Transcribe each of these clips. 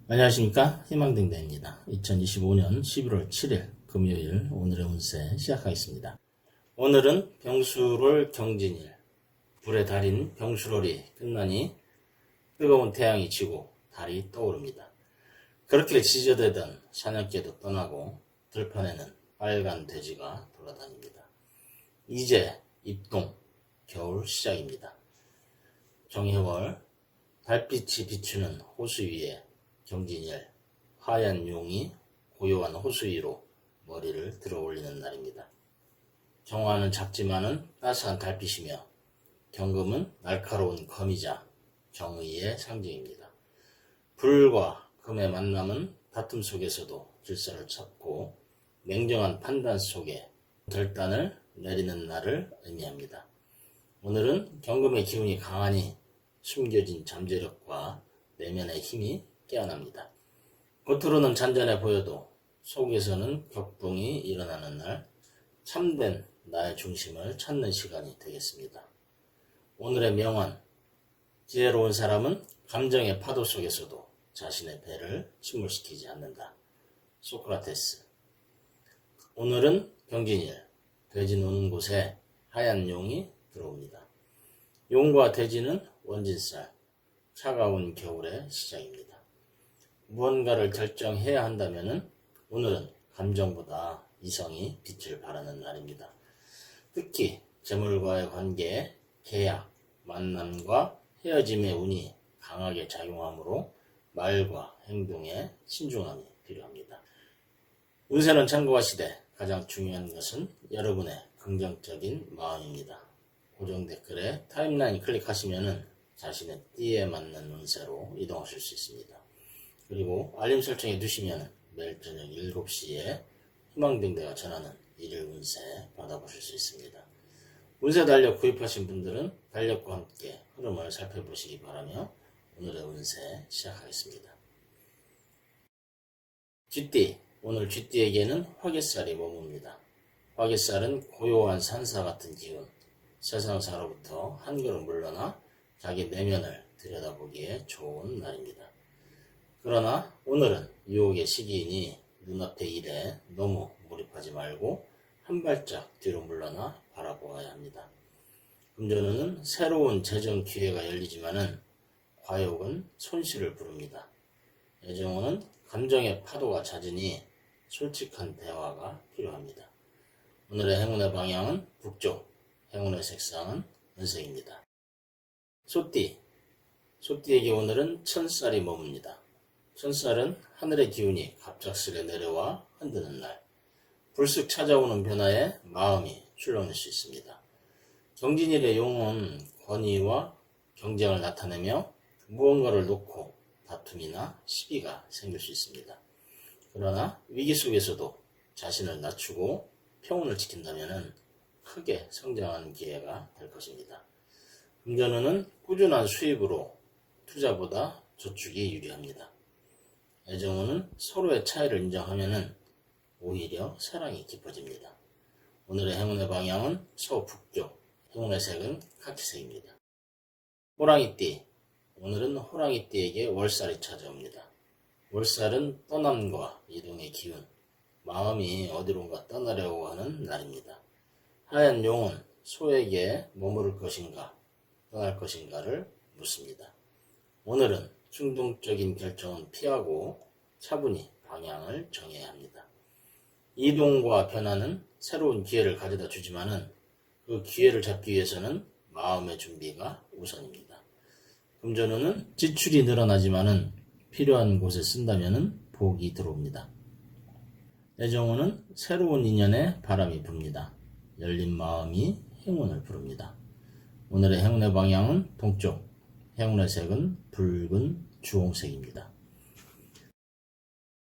안녕하십니까, 희망등대입니다. 2025년 11월 7일 금요일 오늘의 운세 시작하겠습니다. 오늘은 병술월 경진일, 불의 달인 병술월이 끝나니 뜨거운 태양이 지고 달이 떠오릅니다. 그렇게 지저대던 사냥개도 떠나고 들판에는 빨간 돼지가 돌아다닙니다. 이제 입동, 겨울 시작입니다. 정해월, 달빛이 비추는 호수 위에 경진일, 하얀 용이 고요한 호수 위로 머리를 들어 올리는 날입니다. 정화는 작지만은 따스한 달빛이며 경금은 날카로운 검이자 정의의 상징입니다. 불과 금의 만남은 다툼 속에서도 질서를 찾고 냉정한 판단 속에 결단을 내리는 날을 의미합니다. 오늘은 경금의 기운이 강하니 숨겨진 잠재력과 내면의 힘이 깨어납니다. 겉으로는 잔잔해 보여도 속에서는 격동이 일어나는 날, 참된 나의 중심을 찾는 시간이 되겠습니다. 오늘의 명언, 지혜로운 사람은 감정의 파도 속에서도 자신의 배를 침몰시키지 않는다. 소크라테스. 오늘은 경진일, 돼지 노는 곳에 하얀 용이 들어옵니다. 용과 돼지는 원진살, 차가운 겨울의 시작입니다. 무언가를 결정해야 한다면 오늘은 감정보다 이성이 빛을 발하는 날입니다. 특히 재물과의 관계, 계약, 만남과 헤어짐의 운이 강하게 작용하므로 말과 행동에 신중함이 필요합니다. 운세는 참고와 시되 가장 중요한 것은 여러분의 긍정적인 마음입니다. 고정 댓글에 타임라인 클릭하시면 자신의 띠에 맞는 운세로 이동하실 수 있습니다. 그리고 알림 설정해 두시면 매일 저녁 7시에 희망등대가 전하는 일일 운세 받아보실 수 있습니다. 운세 달력 구입하신 분들은 달력과 함께 흐름을 살펴보시기 바라며 오늘의 운세 시작하겠습니다. 쥐띠, 오늘 쥐띠에게는 화개살이 머뭅니다. 화개살은 고요한 산사 같은 기운, 세상사로부터 한 걸음 물러나 자기 내면을 들여다보기에 좋은 날입니다. 그러나 오늘은 유혹의 시기이니 눈앞의 일에 너무 몰입하지 말고 한 발짝 뒤로 물러나 바라보아야 합니다. 금전운은 새로운 재정 기회가 열리지만은 과욕은 손실을 부릅니다. 애정운은 감정의 파도가 잦으니 솔직한 대화가 필요합니다. 오늘의 행운의 방향은 북쪽, 행운의 색상은 은색입니다. 소띠, 소띠에게 오늘은 천살이 머뭅니다. 천살은 하늘의 기운이 갑작스레 내려와 흔드는 날, 불쑥 찾아오는 변화에 마음이 출렁일 수 있습니다. 경진일의 용은 권위와 경쟁을 나타내며 무언가를 놓고 다툼이나 시비가 생길 수 있습니다. 그러나 위기 속에서도 자신을 낮추고 평온을 지킨다면 크게 성장하는 기회가 될 것입니다. 금전운은 꾸준한 수입으로 투자보다 저축이 유리합니다. 애정운은 서로의 차이를 인정하면 오히려 사랑이 깊어집니다. 오늘의 행운의 방향은 서북쪽, 행운의 색은 카키색입니다. 호랑이띠, 오늘은 호랑이띠에게 월살이 찾아옵니다. 월살은 떠남과 이동의 기운, 마음이 어디론가 떠나려고 하는 날입니다. 하얀 용은 소에게 머무를 것인가, 떠날 것인가를 묻습니다. 오늘은 충동적인 결정은 피하고 차분히 방향을 정해야 합니다. 이동과 변화는 새로운 기회를 가져다 주지만은 그 기회를 잡기 위해서는 마음의 준비가 우선입니다. 금전운은 지출이 늘어나지만은 필요한 곳에 쓴다면은 복이 들어옵니다. 애정운은 새로운 인연에 바람이 붑니다. 열린 마음이 행운을 부릅니다. 오늘의 행운의 방향은 동쪽, 행운의 색은 붉은 주홍색입니다.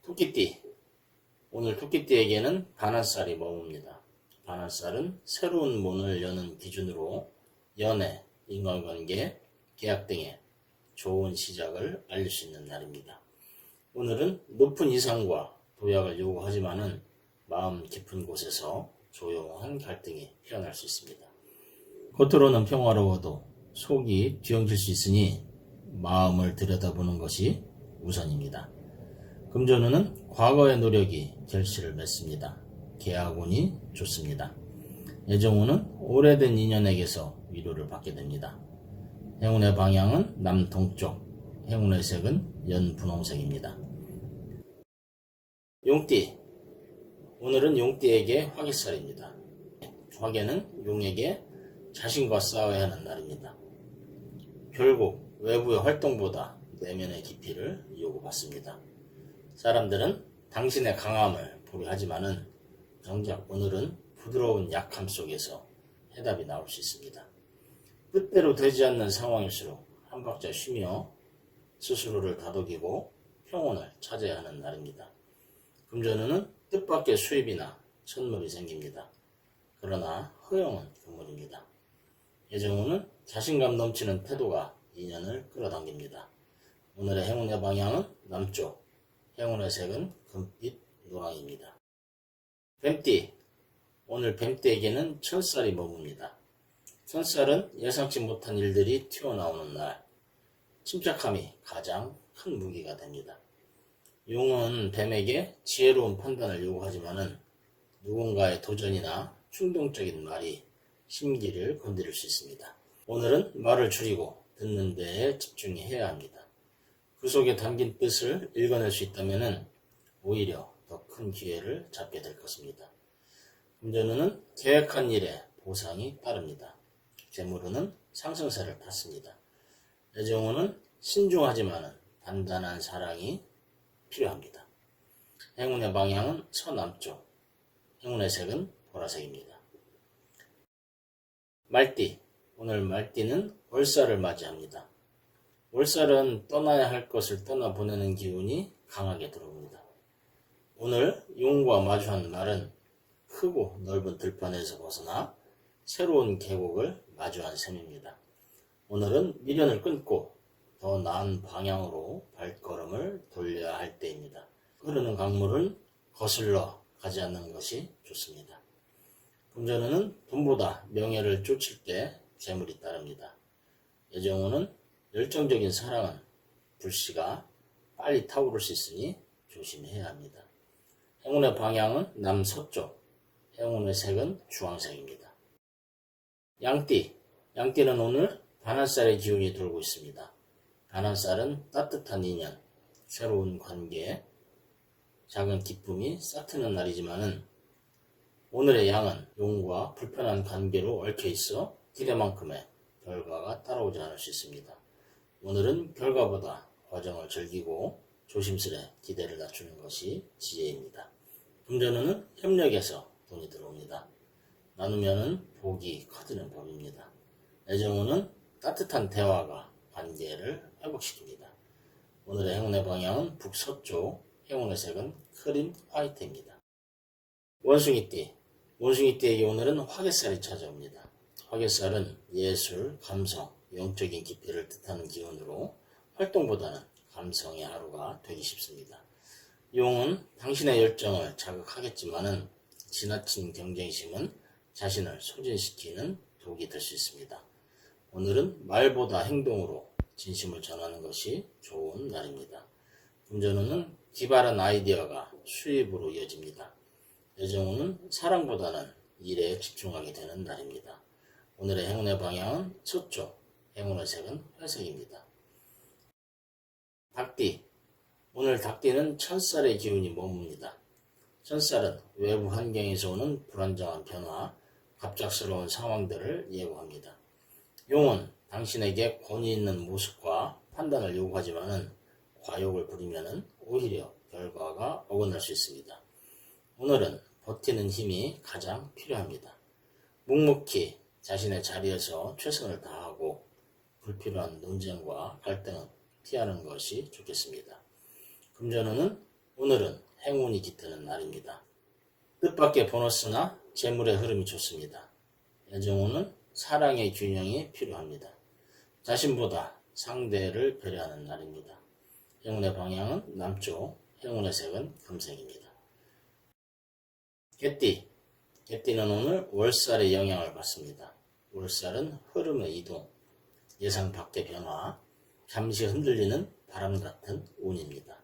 토끼띠, 오늘 토끼띠에게는 반환살이 머뭅니다. 반환살은 새로운 문을 여는 기준으로 연애, 인간관계, 계약 등의 좋은 시작을 알릴 수 있는 날입니다. 오늘은 높은 이상과 도약을 요구하지만은 마음 깊은 곳에서 조용한 갈등이 피어날 수 있습니다. 겉으로는 평화로워도 속이 뒤엉킬 수 있으니 마음을 들여다보는 것이 우선입니다. 금전운은 과거의 노력이 결실을 맺습니다. 계약운이 좋습니다. 애정운은 오래된 인연에게서 위로를 받게 됩니다. 행운의 방향은 남동쪽, 행운의 색은 연분홍색입니다. 용띠, 오늘은 용띠에게 화개살입니다. 화개는 용에게 자신과 싸워야 하는 날입니다. 결국 외부의 활동보다 내면의 깊이를 요구받습니다. 사람들은 당신의 강함을 보려하지만은 정작 오늘은 부드러운 약함 속에서 해답이 나올 수 있습니다. 뜻대로 되지 않는 상황일수록 한 박자 쉬며 스스로를 다독이고 평온을 찾아야 하는 날입니다. 금전운은 뜻밖의 수입이나 선물이 생깁니다. 그러나 허용은 금물입니다. 애정운은 자신감 넘치는 태도가 인연을 끌어당깁니다. 오늘의 행운의 방향은 남쪽, 행운의 색은 금빛 노랑입니다. 뱀띠, 오늘 뱀띠에게는 철살이 머뭅니다. 철살은 예상치 못한 일들이 튀어나오는 날, 침착함이 가장 큰 무기가 됩니다. 용은 뱀에게 지혜로운 판단을 요구하지만은 누군가의 도전이나 충동적인 말이 심기를 건드릴 수 있습니다. 오늘은 말을 줄이고 듣는 데에 집중해야 합니다. 그 속에 담긴 뜻을 읽어낼 수 있다면 오히려 더 큰 기회를 잡게 될 것입니다. 금전운은 계획한 일에 보상이 따릅니다. 재물운은 상승세를 탔습니다. 애정운은 신중하지만 단단한 사랑이 필요합니다. 행운의 방향은 서남쪽, 행운의 색은 보라색입니다. 말띠, 오늘 말띠는 월살을 맞이합니다. 월살은 떠나야 할 것을 떠나보내는 기운이 강하게 들어옵니다. 오늘 용과 마주한 말은 크고 넓은 들판에서 벗어나 새로운 계곡을 마주한 셈입니다. 오늘은 미련을 끊고 더 나은 방향으로 발걸음을 돌려야 할 때입니다. 흐르는 강물은 거슬러 가지 않는 것이 좋습니다. 금전운은 돈보다 명예를 쫓을 때 재물이 따릅니다. 애정운은 열정적인 사랑은 불씨가 빨리 타오를 수 있으니 조심해야 합니다. 행운의 방향은 남서쪽, 행운의 색은 주황색입니다. 양띠, 양띠는 오늘 반한살의 기운이 돌고 있습니다. 반한살은 따뜻한 인연, 새로운 관계, 작은 기쁨이 싹트는 날이지만은 오늘의 양은 용과 불편한 관계로 얽혀 있어 기대만큼의 결과가 따라오지 않을 수 있습니다. 오늘은 결과보다 과정을 즐기고 조심스레 기대를 낮추는 것이 지혜입니다. 금전운은 협력에서 돈이 들어옵니다. 나누면은 복이 커지는 법입니다. 애정운은 따뜻한 대화가 관계를 회복시킵니다. 오늘의 행운의 방향은 북서쪽, 행운의 색은 크림 화이트입니다. 원숭이띠, 원숭이띠에게 오늘은 화개살이 찾아옵니다. 화개살은 예술, 감성, 영적인 깊이를 뜻하는 기운으로 활동보다는 감성의 하루가 되기 쉽습니다. 용은 당신의 열정을 자극하겠지만은 지나친 경쟁심은 자신을 소진시키는 독이 될 수 있습니다. 오늘은 말보다 행동으로 진심을 전하는 것이 좋은 날입니다. 금전운은 기발한 아이디어가 수입으로 이어집니다. 애정운은 사랑보다는 일에 집중하게 되는 날입니다. 오늘의 행운의 방향은 서쪽, 행운의 색은 회색입니다. 닭띠, 오늘 닭띠는 천살의 기운이 머뭅니다. 천살은 외부 환경에서 오는 불안정한 변화, 갑작스러운 상황들을 예고합니다. 용은 당신에게 권위 있는 모습과 판단을 요구하지만은 과욕을 부리면은 오히려 결과가 어긋날 수 있습니다. 오늘은 버티는 힘이 가장 필요합니다. 묵묵히 자신의 자리에서 최선을 다하고 불필요한 논쟁과 갈등은 피하는 것이 좋겠습니다. 금전운은 오늘은 행운이 깃드는 날입니다. 뜻밖의 보너스나 재물의 흐름이 좋습니다. 애정운은 사랑의 균형이 필요합니다. 자신보다 상대를 배려하는 날입니다. 행운의 방향은 남쪽, 행운의 색은 금색입니다. 개띠, 개띠는 오늘 월살의 영향을 받습니다. 월살은 흐름의 이동, 예상 밖의 변화, 잠시 흔들리는 바람 같은 운입니다.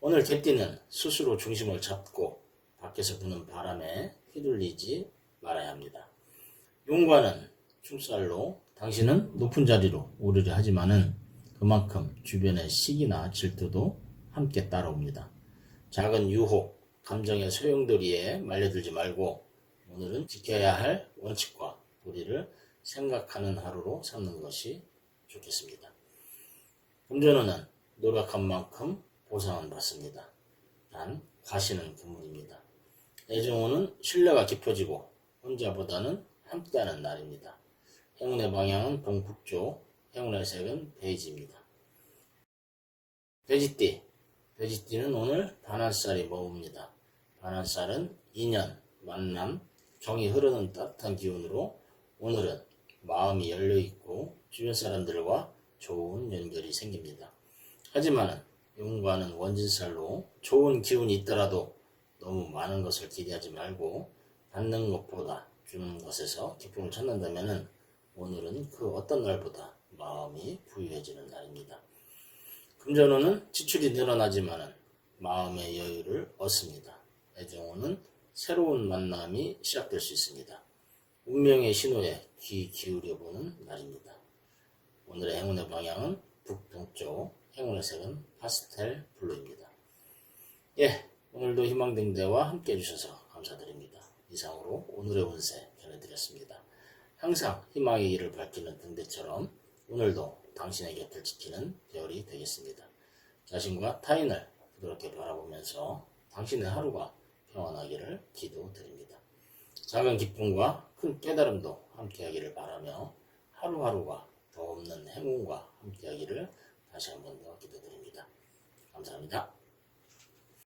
오늘 개띠는 스스로 중심을 잡고 밖에서 부는 바람에 휘둘리지 말아야 합니다. 용과는 충살로 당신은 높은 자리로 오르려 하지만은 그만큼 주변의 시기나 질투도 함께 따라옵니다. 작은 유혹, 감정의 소용돌이에 말려들지 말고 오늘은 지켜야 할 원칙과 도리를 생각하는 하루로 삼는 것이 좋겠습니다. 금전운은 노력한 만큼 보상은 받습니다. 단 과시는 금물입니다. 애정운은 신뢰가 깊어지고 혼자보다는 함께하는 날입니다. 행운의 방향은 동북쪽, 행운의 색은 베이지입니다. 돼지띠, 돼지띠는 오늘 반한살이 머뭅니다. 반한살은 인연, 만남, 정이 흐르는 따뜻한 기운으로 오늘은 마음이 열려있고 주변 사람들과 좋은 연결이 생깁니다. 하지만 용과는 원진살로 좋은 기운이 있더라도 너무 많은 것을 기대하지 말고 받는 것보다 주는 것에서 기쁨을 찾는다면 오늘은 그 어떤 날보다 마음이 부유해지는 날입니다. 금전운은 지출이 늘어나지만 마음의 여유를 얻습니다. 애정운은 새로운 만남이 시작될 수 있습니다. 운명의 신호에 귀 기울여보는 날입니다. 오늘의 행운의 방향은 북동쪽, 행운의 색은 파스텔 블루입니다. 오늘도 희망등대와 함께 해주셔서 감사드립니다. 이상으로 오늘의 운세 전해드렸습니다. 항상 희망의 길을 밝히는 등대처럼 오늘도 당신의 곁을 지키는 별이 되겠습니다. 자신과 타인을 부드럽게 바라보면서 당신의 하루가 평안하기를 기도드립니다. 작은 기쁨과 큰 깨달음도 함께하기를 바라며 하루하루가 더 없는 행운과 함께하기를 다시 한 번 더 기도드립니다. 감사합니다.